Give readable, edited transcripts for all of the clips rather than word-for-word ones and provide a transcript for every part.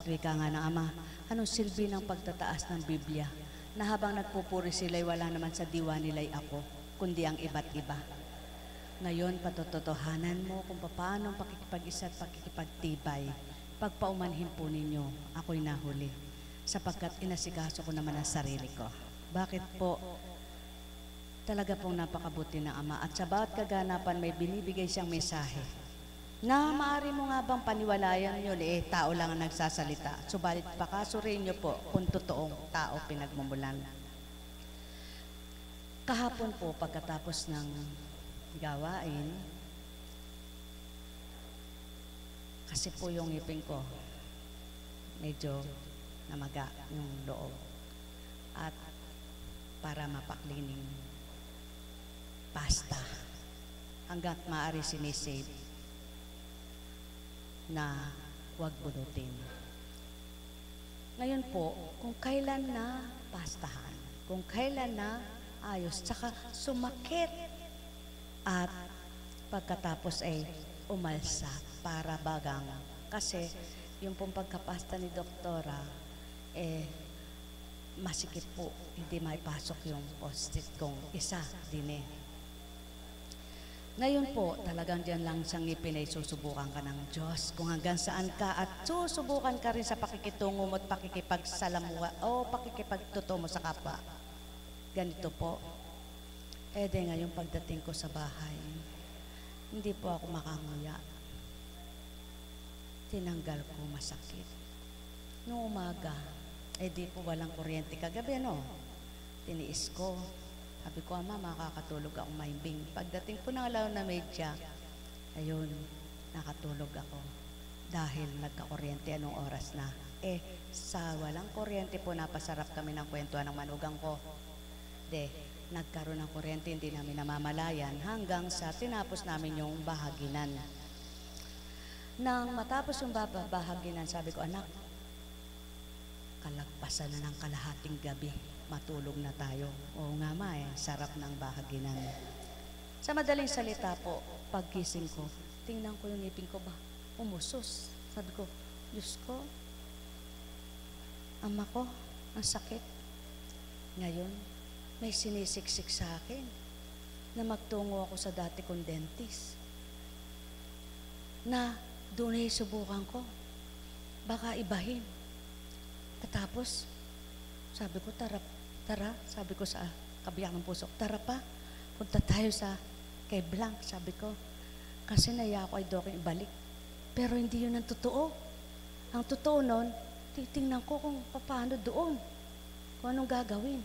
Sapagkat wika nga ng Ama, anong silbi ng pagtataas ng Biblia na habang nagpupuri sila'y wala naman sa diwa nila'y ako, kundi ang iba't iba. Ngayon, patototohanan mo kung paano ang pakikipag-isa at pakikipagtibay. Pagpaumanhin po ninyo, ako'y nahuli, sapagkat inasikaso ko naman ang sarili ko. Bakit po? Talaga pong napakabuti ng Ama at sa bawat kaganapan may binibigay siyang mensahe na maaari mo nga bang paniwalayan yun, tao lang ang nagsasalita. Subalit pakasurin niyo po kung totoong tao pinagmumulan. Kahapon po, pagkatapos ng gawain, kasi po yung ngipin ko, medyo namaga yung loob. At para mapaklining pasta, hanggat maaari sinisave na huwag bunutin. Ngayon po, kung kailan na pastahan, kung kailan na ayos, tsaka sumakit at pagkatapos ay umalsa para bagang. Kasi yung pong pagkapasta ni Doktora, masikip po, hindi maipasok yung post-it kong isa din Ngayon po, talagang diyan lang sa ngipin ay susubukan ka ng Diyos kung hanggang saan ka at susubukan ka rin sa pakikitungo mo at pakikipagsalamuha o pakikipagtotoo mo sa kapwa. Ganito po. Ngayon pagdating ko sa bahay, hindi po ako makanguya. Tinanggal ko, masakit. Noong umaga, di po walang kuryente kagabi, no? Tiniis ko. Sabi ko, Ama, makakatulog ako maimbing. Pagdating po ng alaw na medya, ayun, nakatulog ako. Dahil nagka-kuryente, anong oras na? Sa walang kuryente po, napasarap kami ng kwentuhan ng manugang ko. Nagkaroon ng kuryente, hindi namin namamalayan hanggang sa tinapos namin yung bahaginan. Nang matapos yung bahaginan, sabi ko, anak, kalagpasan na ng kalahating gabi. Matulog na tayo. Oo nga ma, sarap ng bahaginan. Sa madaling salita po, paggising ko, tingnan ko yung ngipin ko ba, umusos. Sabi ko, Diyos ko, Ama ko, ang sakit. Ngayon, may sinisiksik sa akin na magtungo ako sa dati kong dentist. Na doon ay subukan ko. Baka ibahin. Tapos, sabi ko, tara, sabi ko sa kabiyak ng puso, tara pa, punta tayo sa kay Blanc, sabi ko. Kasi naya ako ay doking ibalik. Pero hindi yun ang totoo. Ang totoo nun, titingnan ko kung paano doon, kung anong gagawin.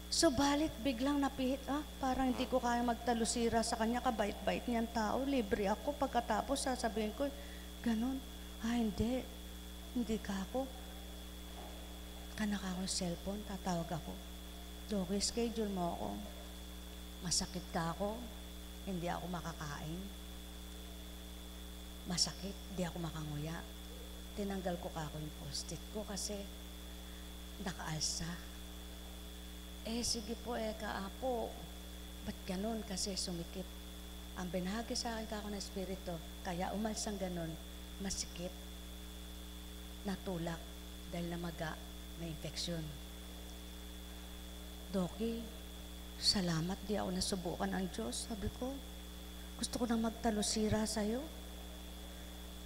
Subalit, biglang napihit, parang hindi ko kaya magtalusira sa kanya, kabait-bait niyang tao, libre ako. Pagkatapos, sasabihin ko, ganun, hindi ka ako. Kanak ako ng cellphone, tatawag ako. Doki, schedule mo ako. Masakit ka ako, hindi ako makakain. Masakit, hindi ako makanguya. Tinanggal ko kako yung post-it ko kasi nakaalsa. Sige po, kaapo. Ba't ganun? Kasi sumikip. Ang binahagi sa akin kako ng espiritu, kaya umalsang ganun, masikip, natulak, dahil namaga, may infeksyon. Doki, salamat di ako nasubukan ng Diyos. Sabi ko, gusto ko nang magtalusira sa'yo.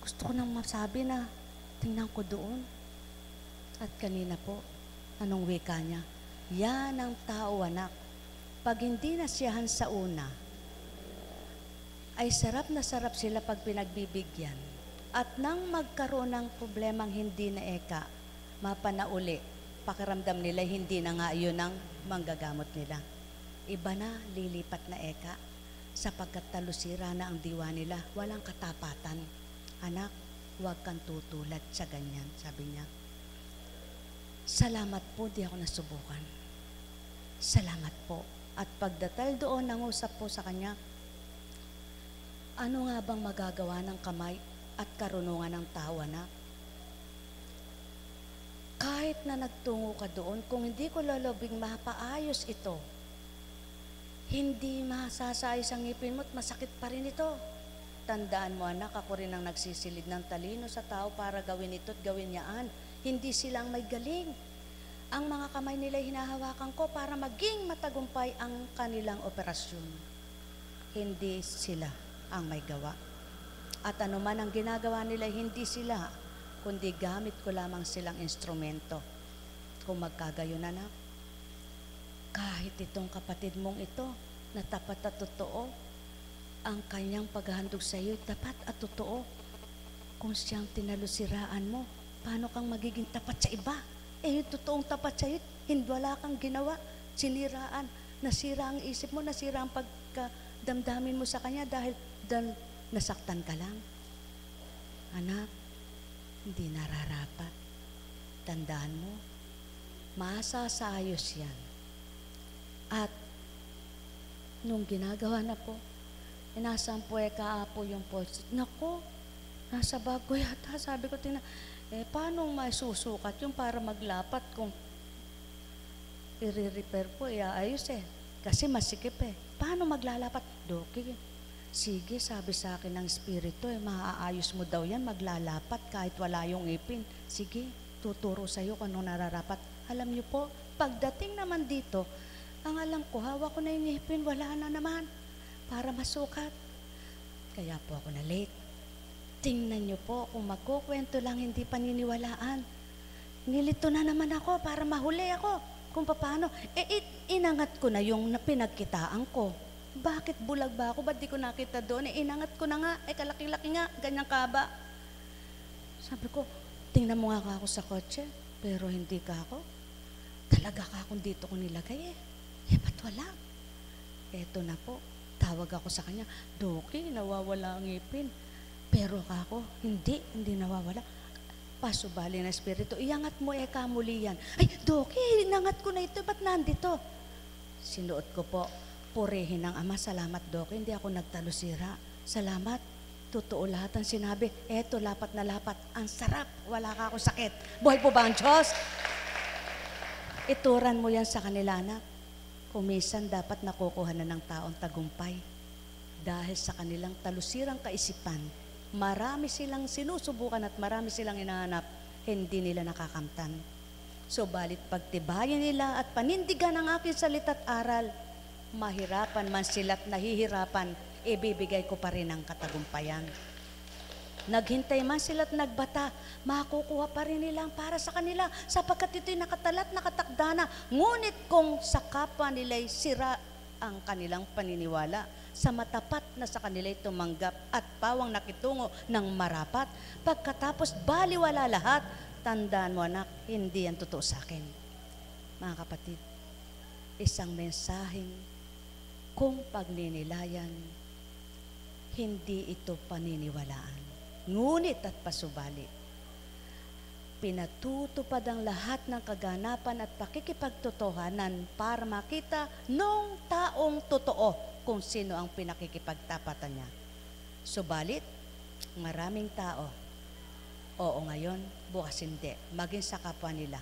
Gusto ko nang masabi na tingnan ko doon. At kanina po, anong wika niya? Yan ang tao, anak. Pag hindi nasiyahan sa una, ay sarap na sarap sila pag pinagbibigyan. At nang magkaroon ng problemang hindi na mapanauli, pakiramdam nila hindi na nga yun ang manggagamot nila. Iba na, lilipat na sapagkat talusira na ang diwa nila, walang katapatan. Anak, huwag kang tutulad sa ganyan, sabi niya. Salamat po, di ako nasubukan. Salamat po. At pagdatal doon, nangusap po sa kanya, ano nga bang magagawa ng kamay at karunungan ng tao, anak? Kahit na nagtungo ka doon, kung hindi ko lalabing mapaayos ito, hindi masasayos ang ngipin mo at masakit pa rin ito. Tandaan mo anak, ako rin ang nagsisilid ng talino sa tao para gawin ito't gawin yaan. Hindi sila ang may galing. Ang mga kamay nila hinahawakan ko para maging matagumpay ang kanilang operasyon. Hindi sila ang may gawa. At anuman ang ginagawa nila, hindi sila, kundi gamit ko lamang silang instrumento. Kung magkagayon anak, kahit itong kapatid mong ito, na tapat at totoo, ang kanyang paghahandog sa iyo tapat at totoo. Kung siyang tinalusiraan mo, paano kang magiging tapat sa iba? Yung totoong tapat sa iyo, hindi wala kang ginawa, siniraan, nasira ang isip mo, nasira ang pagkadamdamin mo sa kanya dahil nasaktan ka lang. Anak, hindi nararapat. Tandaan mo, masasayos yan. At nung ginagawa na po, inasampo kaapo yung post. Nako, nasa bago yata. Sabi ko, tingnan, paano may susukat yung para maglapat kung i-repair po, ayos Kasi masikip Paano maglalapat? Doki, sige, sabi sa akin ng espiritu, maaayos mo daw yan, maglalapat kahit wala yung ipin. Sige, tuturo sa'yo kung anong nararapat. Alam niyo po, pagdating naman dito, ang alam ko, hawak ko na yung ipin, wala na naman para masukat. Kaya po ako na late. Tingnan niyo po, kung magkukwento lang hindi paniniwalaan. Nilito na naman ako para mahuli ako kung paano. Inangat ko na yung pinagkitaan ko. Bakit bulag ba ako? Ba't di ko nakita doon? Inangat ko na nga. Kalaki-laki nga. Ganyang kaba. Sabi ko, tingnan mo nga ako sa kotse. Pero hindi ka ako. Talaga ka akong dito ko nilagay ba't wala? Eto na po. Tawag ako sa kanya. Doki, nawawala ang ipin. Pero ako, hindi nawawala. Pasubali na espiritu. Iangat mo kamuli yan. Ay, Doki, inangat ko na ito. Ba't nandito? Sinuot ko po. Purihin ng Ama, salamat Doki, hindi ako nagtalusira. Salamat, totoo lahat ang sinabi. Eto, lapat na lapat. Ang sarap, wala ka ako sakit. Buhay po ba ang Diyos? Ituran mo yan sa kanila, anak. Kumisan dapat nakukuha na ng taong tagumpay. Dahil sa kanilang talusirang kaisipan, marami silang sinusubukan at marami silang hinahanap, hindi nila nakakamtan. Subalit pagtibayan nila at panindigan ang aking salita at aral, mahirapan man sila't nahihirapan, ibibigay ko pa rin ang katagumpayan. Naghintay man sila't nagbata, makukuha pa rin nila para sa kanila, sapagkat ito'y nakatalat, nakatakda na. Ngunit kung sa kapwa nila'y sira ang kanilang paniniwala, sa matapat na sa kanila'y tumanggap at pawang nakitungo ng marapat, pagkatapos baliwala lahat, tandaan mo anak, hindi yan totoo sa akin. Mga kapatid, isang mensaheng kung pagninilayan, hindi ito paniniwalaan. Ngunit at pasubali, pinatutupad ang lahat ng kaganapan at pakikipagtotohanan para makita nung taong totoo kung sino ang pinakikipagtapatan niya. Subalit, maraming tao, oo ngayon, bukas hindi, maging sa kapwa nila.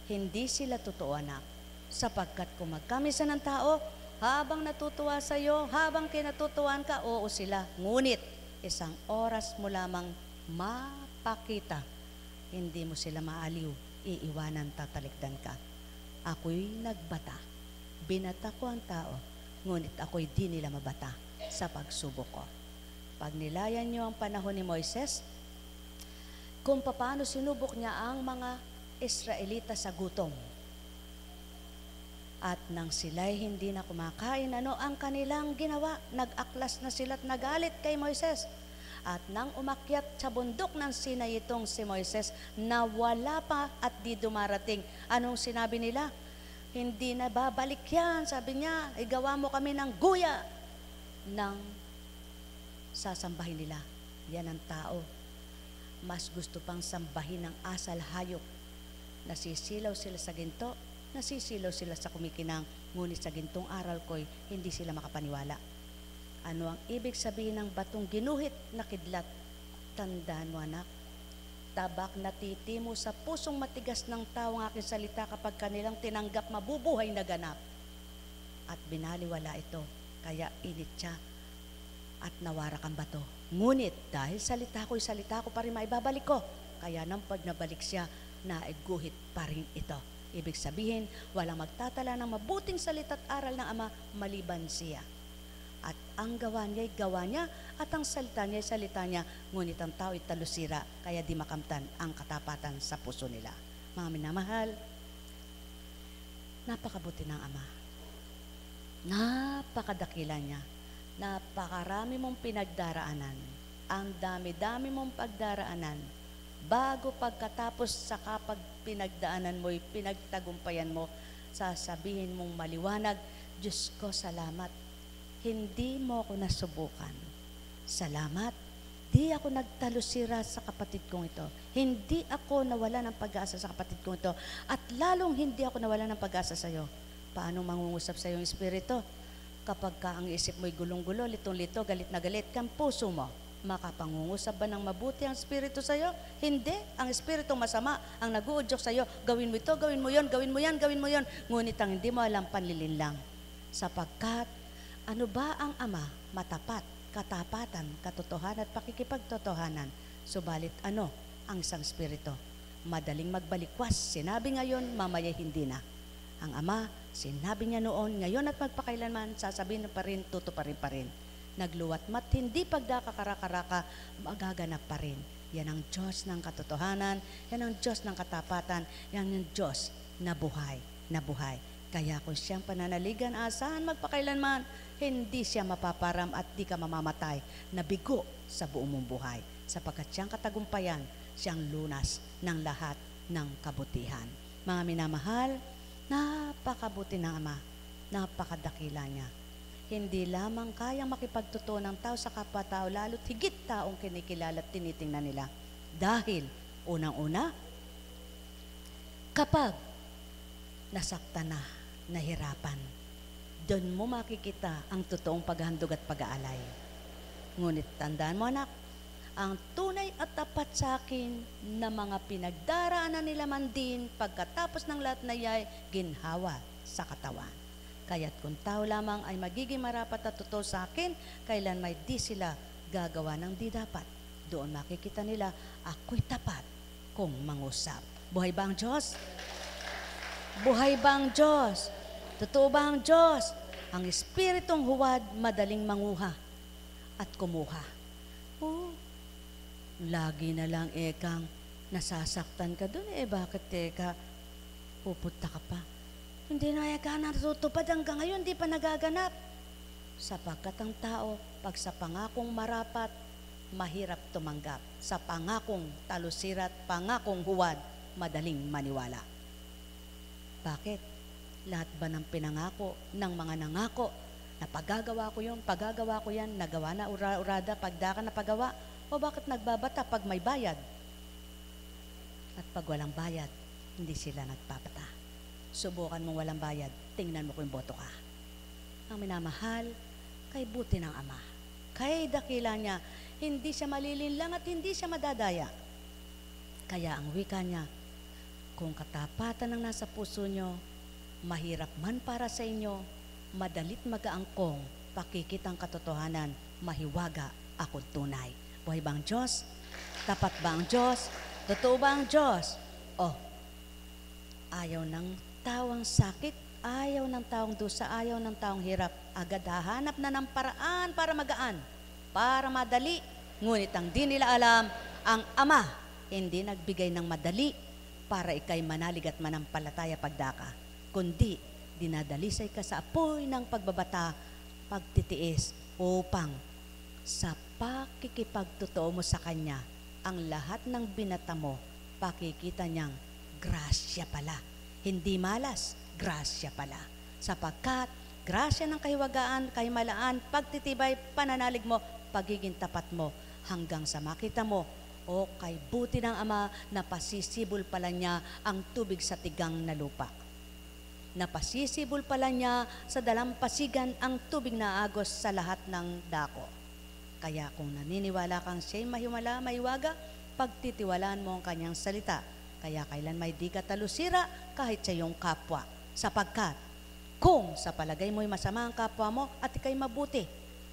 Hindi sila totoo anak, sapagkat kung magkamisa ng tao, habang natutuwa sa iyo, habang kinatutuwan ka, oo sila. Ngunit, isang oras mo lamang mapakita, hindi mo sila maaliw, iiwanan, tatalikdan ka. Ako'y nagbata, binata ko ang tao, ngunit ako'y di nila mabata sa pagsubok ko. Pag nilayan niyo ang panahon ni Moises, kung paano sinubok niya ang mga Israelita sa gutom. At nang sila'y hindi na kumakain, ano ang kanilang ginawa? Nag-aklas na sila at nagalit kay Moises. At nang umakyat sa bundok ng Sinai itong si Moises, na wala pa at di dumarating. Anong sinabi nila? Hindi na babalik yan. Sabi niya, igawa mo kami ng guya ng sasambahin nila. Yan ang tao. Mas gusto pang sambahin ng asal hayop. Nasisilaw sila sa ginto, nasisilaw sila sa kumikinang, ngunit sa gintong aral ko'y hindi sila makapaniwala. Ano ang ibig sabihin ng batong ginuhit na kidlat? Tandaan mo anak, tabak na titimo sa pusong matigas ng tao ang aking salita kapag kanilang tinanggap mabubuhay na ganap. At binaliwala ito, kaya init siya. at nawara kang bato. Ngunit dahil salita ko pa rin maibabalik ko. Kaya nang pag nabalik siya, naiguhit pa rin ito. Ibig sabihin, walang magtatala ng mabuting salita at aral ng Ama maliban siya. At ang gawa niya ay gawa niya, at ang salita niya ay salita niya, ngunit ang tao ay talusira, kaya di makamtan ang katapatan sa puso nila. Mga minamahal, napakabuti ng Ama. Napakadakila niya. Napakarami mong pinagdaraanan. Ang dami-dami mong pagdaraanan. Bago pagkatapos sa kapag pinagdaanan mo'y pinagtagumpayan mo, sasabihin mong maliwanag, Diyos ko, salamat. Hindi mo ako nasubukan. Salamat. Di ako nagtalusira sa kapatid kong ito. Hindi ako nawala ng pag-asa sa kapatid kong ito. At lalong hindi ako nawala ng pag-asa sa iyo. Paano mangungusap sa iyong espiritu? Kapag ka ang isip mo'y gulong-gulo, litong-lito, galit na galit, kang puso mo, makapangungusap ba ng mabuti ang espiritu sa iyo? Hindi. Ang espiritu masama ang nag-uudyok sa iyo. Gawin mo ito, gawin mo yon, gawin mo yan, gawin mo yon. Ngunit ang hindi mo alam, panlilin lang. Sapagkat, ano ba ang Ama? Matapat, katapatan, katotohanan at pakikipagtotohanan. Subalit ano ang isang espiritu? Madaling magbalikwas. Sinabi ngayon, mamaya hindi na. Ang Ama, sinabi niya noon, ngayon at magpakailanman, sasabihin pa rin, tutuparin pa rin. Nagluwat mat, hindi pagdakakaraka-raka, magaganap pa rin. Yan ang Diyos ng katotohanan, yan ang Diyos ng katapatan, yan ang Diyos na buhay, na buhay. Kaya kung siyang pananaligan, asahan magpakailanman, hindi siya mapaparam at di ka mamamatay na bigo sa buong mong buhay. Sapagkat siyang katagumpayan, siyang lunas ng lahat ng kabutihan. Mga minamahal, napakabuti ng Ama, napakadakila niya. Hindi lamang kayang makipagtotoo ng tao sa kapwa-tao, lalo't higit taong kinikilala at tinitingnan nila. Dahil, unang-una, kapag nasaktan na, nahirapan, doon mo makikita ang totoong paghandog at pag-aalay. Ngunit tandaan mo, anak, ang tunay at tapat sa akin na mga pinagdaraanan nila man din pagkatapos ng lahat na yay, ginhawa sa katawan. Kaya't kung tao lamang ay magiging marapat at totoo sa akin, kailan may di sila gagawa ng di dapat. Doon makikita nila, ako'y tapat kung mangusap. Buhay ba ang Diyos? Buhay ba ang Diyos? Totoo ba ang Diyos? Ang espiritong huwad, madaling manguha at kumuha. Oh, lagi na lang ekang nasasaktan ka doon bakit pupunta ka pa? Hindi na natutupad hanggang ngayon, hindi pa nagaganap. Sapagkat ang tao, pag sa pangakong marapat, mahirap tumanggap. Sa pangakong talusirat, pangakong huwad, madaling maniwala. Bakit? Lahat ba ng pinangako, ng mga nangako, na pagagawa ko yun, pagagawa ko yan, nagawa na urada, pagdaka na pagawa, o bakit nagbabata pag may bayad? At pag walang bayad, hindi sila nagpapata. Subukan mong walang bayad, tingnan mo kung boto ka. Ang minamahal, kay buti ng Ama. Kay dakila niya, hindi siya malilinlang at hindi siya madadaya. Kaya ang wika niya, kung katapatan ang nasa puso nyo, mahirap man para sa inyo, madalit magaangkong, pakikitang katotohanan, mahiwaga ako tunay. Buhay ba ang Diyos? Tapat ba ang Diyos? Totoo ba ang Diyos? Oh, ayaw ng tawang sakit, ayaw ng taong dusa, ayaw ng taong hirap, agad hahanap na ng paraan para magaan, para madali. Ngunit ang di nila alam, ang Ama hindi nagbigay ng madali para ikay manalig at manampalataya pagdaka, kundi dinadalisay ka sa apoy ng pagbabata, pagtitiis, upang sa pakikipagtotoo mo sa Kanya, ang lahat ng binata mo, pakikita niyang grasya pala. Hindi malas, grasya pala. Sapagkat grasya ng kahiwagaan, kahimalaan, pagtitibay, pananalig mo, pagiging tapat mo, hanggang sa makita mo, o kay buti ng Ama, napasisibol pala niya ang tubig sa tigang na lupa. Napasisibol pala niya sa dalampasigan ang tubig na agos sa lahat ng dako. Kaya kung naniniwala kang siya'y mahimala, mahiwaga, pagtitiwalaan mo ang Kanyang salita. Kaya kailan may di ka talusira kahit sa iyong kapwa. Sapagkat kung sa palagay mo'y masama ang kapwa mo at ikay mabuti,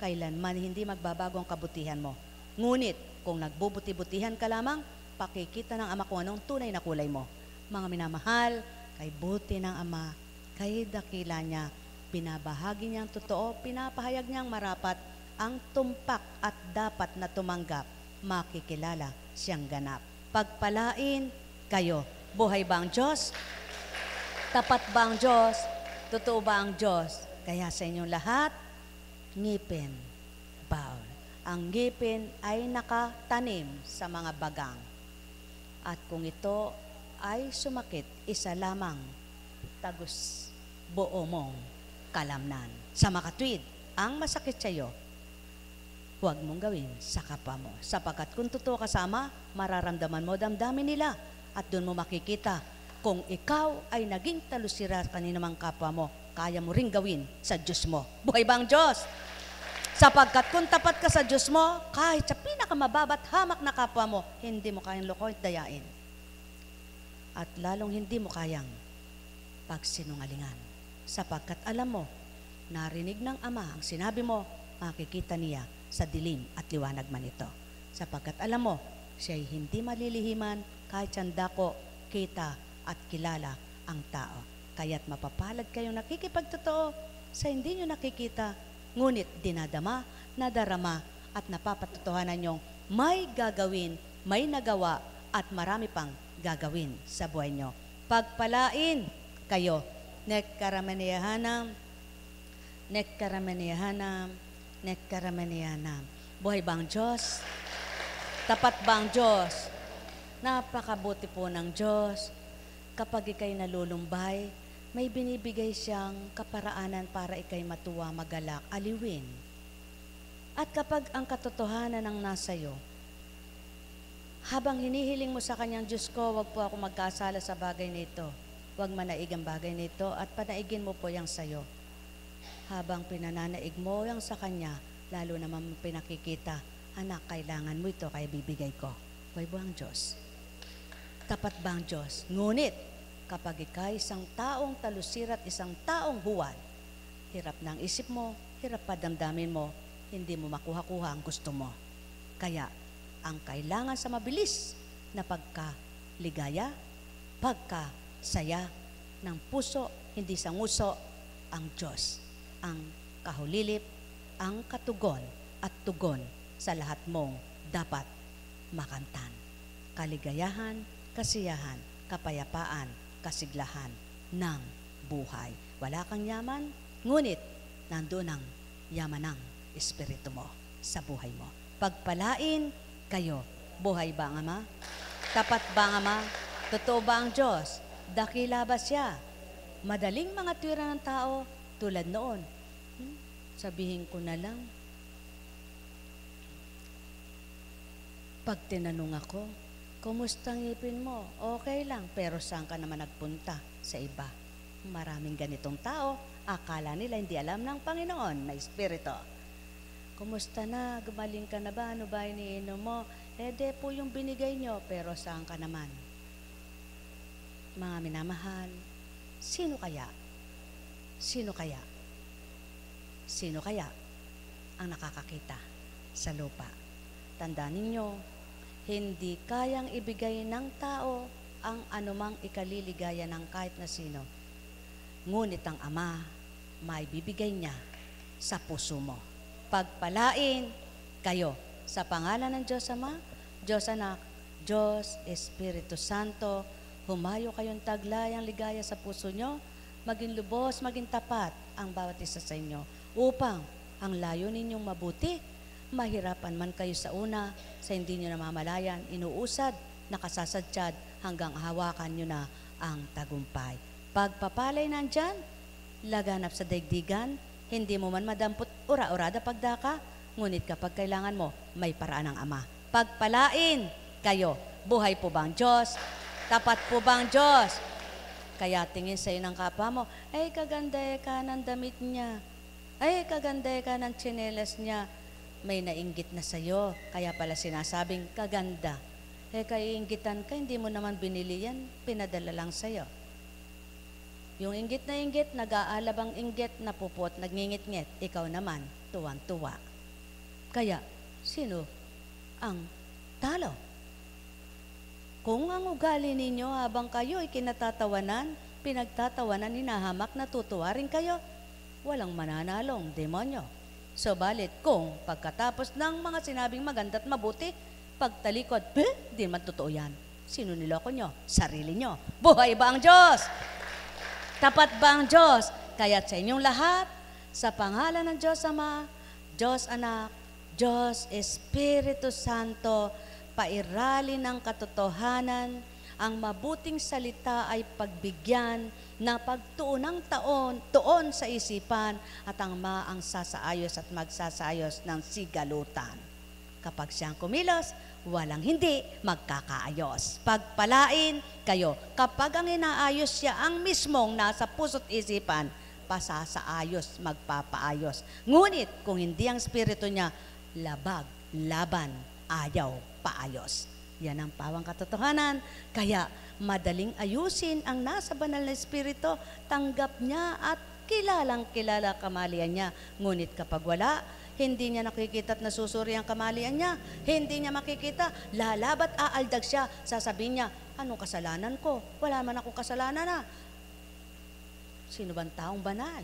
kailanman hindi magbabago ang kabutihan mo. Ngunit, kung nagbubuti-butihan ka lamang, pakikita ng Ama kung anong tunay na kulay mo. Mga minamahal, kay buti ng Ama, kay dakila niya, binabahagi niyang totoo, pinapahayag niyang marapat, ang tumpak at dapat na tumanggap, makikilala siyang ganap. Pagpalain kayo. Buhay ba ang Diyos? Tapat ba ang Diyos? Totoo ba ang Diyos? Kaya sa inyong lahat, ngipin, bawal. Ang ngipin ay nakatanim sa mga bagang. At kung ito ay sumakit, isa lamang tagus buo mong kalamnan. Sa makatwid, ang masakit sa iyo, huwag mong gawin sa kapwa mo. Sapagkat kung totoo kasama, mararamdaman mo damdamin nila at doon mo makikita kung ikaw ay naging talusira sa kaninamang kapwa mo, kaya mo ring gawin sa Diyos mo. Buhay ba ang Diyos? Sapagkat kung tapat ka sa Diyos mo, kahit sa pinakamababat hamak na kapwa mo, hindi mo kayang lokohin at dayain. At lalong hindi mo kayang pagsinungalingan. Sapagkat alam mo, narinig ng Ama ang sinabi mo, makikita niya sa dilim at liwanag man ito. Sapagkat alam mo, siya'y hindi malilihiman kahit siyang dako, kita at kilala ang tao. Kaya't mapapalad kayong nakikipagtotoo sa hindi nyo nakikita, ngunit dinadama, nadarama at napapatotohanan nyong may gagawin, may nagawa at marami pang gagawin sa buhay nyo. Pagpalain kayo. Nekkaramaniyahanam, nekkaramaniyahanam, nekkaramaniyahanam. Buhay ba ang Diyos? Tapat ba ang Diyos? Napakabuti po ng Diyos. Kapag ikay nalulumbay, may binibigay siyang kaparaanan para ikay matuwa, magalak, aliwin. At kapag ang katotohanan ang nasa iyo, habang hinihiling mo sa kanyang, Diyos ko, wag po ako magkasala sa bagay nito. Wag manaig ang bagay nito at panaigin mo po yang sayo. Habang pinananaig mo yang sa kanya, lalo naman pinakikita, anak, kailangan mo ito, kaya bibigay ko. Buhay ba ang Diyos? Tapat ba ang Diyos? Ngunit, kapag ikay isang taong talusir at isang taong huwad, hirap na ang isip mo, hirap pa damdamin mo, hindi mo makuha-kuha ang gusto mo. Kaya, ang kailangan sa mabilis na pagkaligaya, pagkasaya ng puso, hindi sa nguso, ang Diyos, ang kahulilip, ang katugon at tugon sa lahat mong dapat makamtan. Kaligayahan, kasiyahan, kapayapaan, kasiglahan ng buhay. Wala kang yaman, ngunit nandoon ang yaman ng Espiritu mo sa buhay mo. Pagpalain kayo. Buhay ba ang Ama? Tapat ba ang Ama? Totoo ba ang Diyos? Dakila ba siya? Madaling mga tuwira ng tao tulad noon. Sabihin ko na lang, pag tinanong ako, kumusta ngipin mo? Okay lang, pero saan ka naman nagpunta? Sa iba. Maraming ganitong tao, akala nila hindi alam ng Panginoon na Espiritu. Kumusta na? Gumaling ka na ba? Ano ba iniinom mo? De po yung binigay nyo, pero saan ka naman? Mga minamahal, sino kaya? Sino kaya? Sino kaya ang nakakakita sa lupa? Tandaan ninyo, hindi kayang ibigay ng tao ang anumang ikaliligaya ng kahit na sino. Ngunit ang Ama, may bibigay niya sa puso mo. Pagpalain kayo sa pangalan ng Diyos Ama, Diyos Anak, Diyos Espiritu Santo, humayo kayong taglay ang ligaya sa puso nyo, maging lubos, maging tapat ang bawat isa sa inyo, upang ang layo ninyong mabuti, mahirapan man kayo sa una, sa hindi nyo namamalayan, inuusad, nakasasadsyad, hanggang hawakan nyo na ang tagumpay. Pagpapalay nandyan, laganap sa daigdigan, hindi mo man madampot ura-urada pagdaka, ngunit kapag kailangan mo, may paraan ng Ama. Pagpalain kayo. Buhay po ba ang Diyos? Tapat po ba ang Diyos? Kaya tingin sa'yo ng kapwa mo, ay kaganda ka ng damit niya. Ay kaganda ka ng tsinelas niya. May nainggit na sa'yo, kaya pala sinasabing kaganda. Kaiinggitan ka, hindi mo naman binili yan, pinadala lang sa'yo. Yung inggit na inggit, nag-aalabang inggit, napupot, nagngingit-ngit, ikaw naman, tuwang-tuwa. Kaya, sino ang talo? Kung ang ugali ninyo habang kayo ay kinatatawanan, pinagtatawanan, hinahamak, natutuwa rin kayo, walang mananalong demonyo. So, balit kung pagkatapos ng mga sinabing maganda at mabuti, pagtalikod, di man totoo yan. Sino niloko nyo? Sarili nyo. Buhay ba ang Diyos? Tapat ba ang Diyos? Kaya sa inyong lahat, sa pangalan ng Diyos Ama, Diyos Anak, Diyos Espiritu Santo, pairali ng katotohanan, ang mabuting salita ay pagbigyan na pagtuon ng tuon sa isipan at ang maang sasaayos at magsasayos ng sigalutan. Kapag siyang kumilos, walang hindi magkakaayos. Pagpalain kayo. Kapag ang inaayos siya ang mismong nasa puso't isipan, pasasaayos, magpapaayos. Ngunit kung hindi ang spirito niya, labag, laban, ayaw, paayos. Yan ang pawang katotohanan. Kaya madaling ayusin ang nasa banal na espiritu, tanggap niya at kilalang kilala kamalian niya. Ngunit kapag wala, hindi niya nakikita at nasusuri ang kamalian niya. Hindi niya makikita, lalabat, aaldag siya. Sasabihin niya, anong kasalanan ko? Wala man akong kasalanan na. Sino bang taong banal?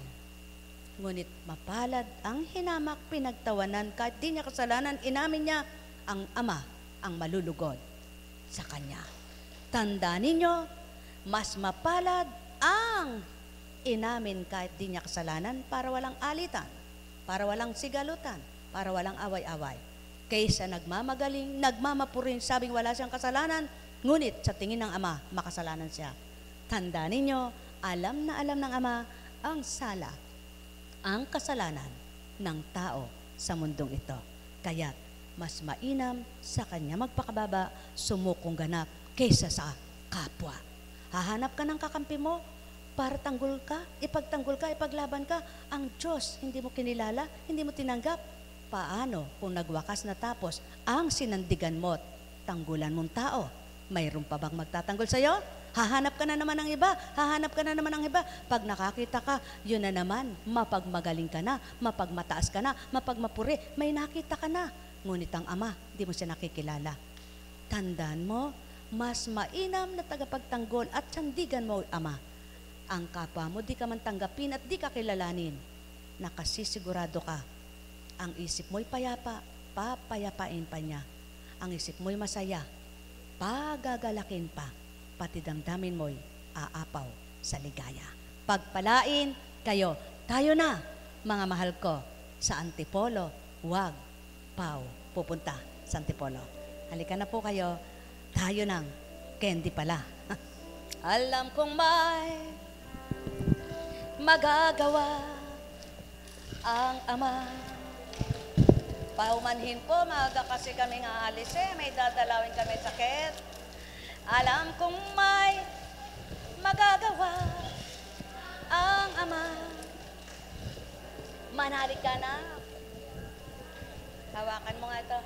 Ngunit mapalad ang hinamak, pinagtawanan, kahit di niya kasalanan, inamin niya, ang Ama ang malulugod sa Kanya. Tandaan ninyo, mas mapalad ang inamin kahit di niya kasalanan para walang alitan, para walang sigalutan, para walang away-away. Kaysa nagmamagaling, nagmamapurin, sabing wala siyang kasalanan, ngunit sa tingin ng Ama, makasalanan siya. Tandaan ninyo, alam na alam ng Ama ang sala, ang kasalanan ng tao sa mundong ito. Kaya't mas mainam sa kanya magpakababa, sumukong ganap kaysa sa kapwa. Hahanap ka ng kakampi mo para tanggol ka, ipaglaban ka. Ang Diyos, hindi mo kinilala, hindi mo tinanggap. Paano kung nagwakas na tapos ang sinandigan mo, tanggulan mong tao? Mayroon pa bang magtatanggol sa'yo? Hahanap ka na naman ng iba, hahanap ka na naman ng iba. Pag nakakita ka, yun na naman, mapagmagaling ka na, mapagmataas ka na, mapagmapuri, may nakita ka na. Ngunit ang Ama, di mo siya nakikilala. Tandaan mo, mas mainam na tagapagtanggol at sandigan mo, Ama. Ang kapwa mo, di ka man tanggapin at di ka kilalanin. Nakasisigurado ka. Ang isip mo'y payapa, papayapain pa niya. Ang isip mo'y masaya, pagagalakin pa. Pati damdamin mo'y aapaw sa ligaya. Pagpalain kayo. Tayo na, mga mahal ko, sa Antipolo, huwag pupunta sa Antipolo. Halika na po kayo, tayo ng candy pala. Alam kong may magagawa ang Ama. Paumanhin po, maaga kasi kami nga alis may dadalawin kami sakit. Alam kong may magagawa ang Ama. Manalik ka na. Hawakan mo nga ito.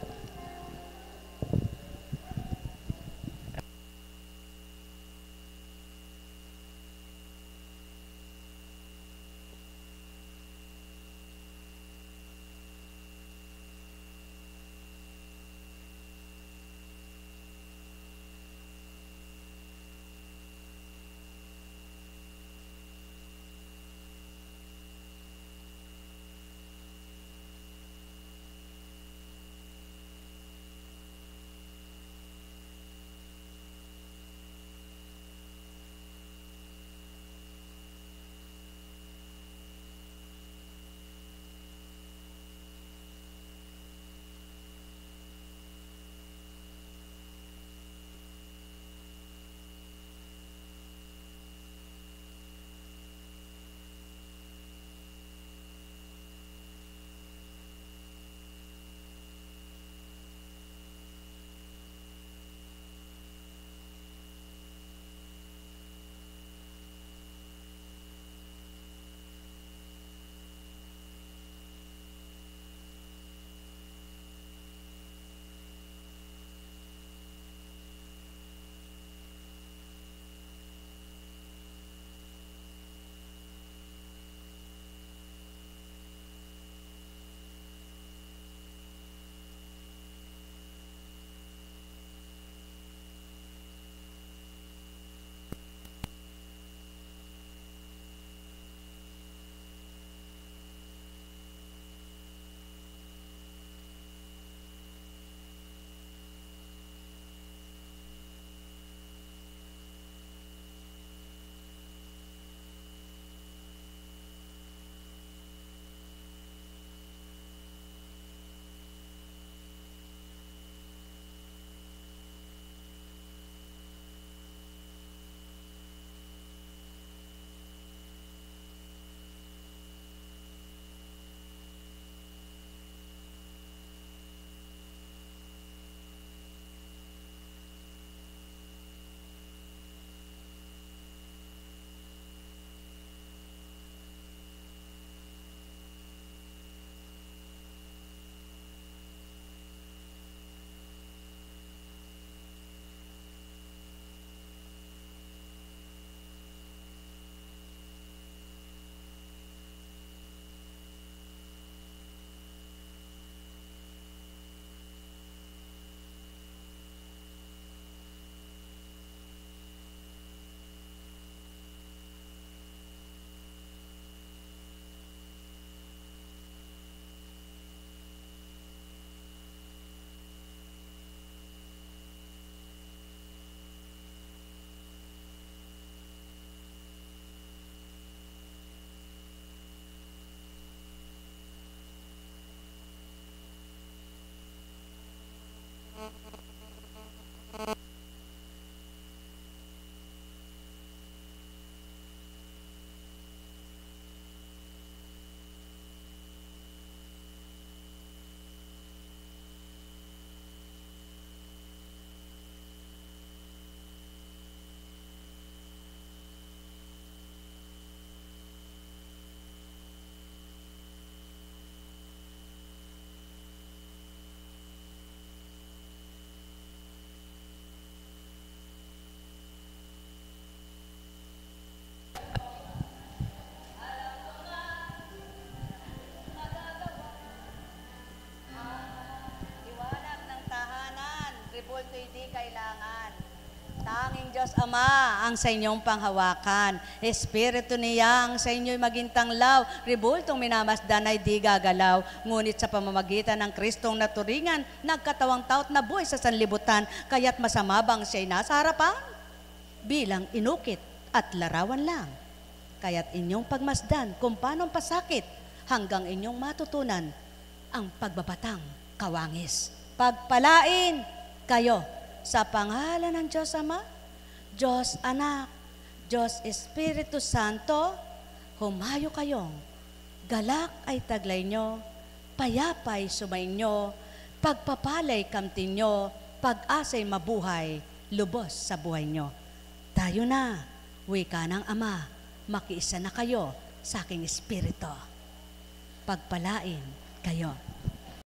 rebulto'y di kailangan. Tanging Diyos Ama ang sa inyong panghawakan. Espiritu niya ang sa inyo'y maging tanglaw. Rebultong minamasdan ay di gagalaw. Ngunit sa pamamagitan ng Kristong naturingan, nagkatawang taot na buhay sa sanlibutan, kaya't masama bang siya'y nasa harapan? Bilang inukit at larawan lang. Kaya't inyong pagmasdan kung paano pasakit hanggang inyong matutunan ang pagbabatang kawangis. Pagpalain kayo sa pangalan ng Diyos Ama, Diyos Anak, Diyos Espiritu Santo, humayo kayong. Galak ay taglay nyo, payapay sumainyo, pagpapalay kamtin nyo, pag-asay mabuhay, lubos sa buhay nyo. Tayo na, wika ng Ama, makiisa na kayo sa aking Espiritu. Pagpalain kayo.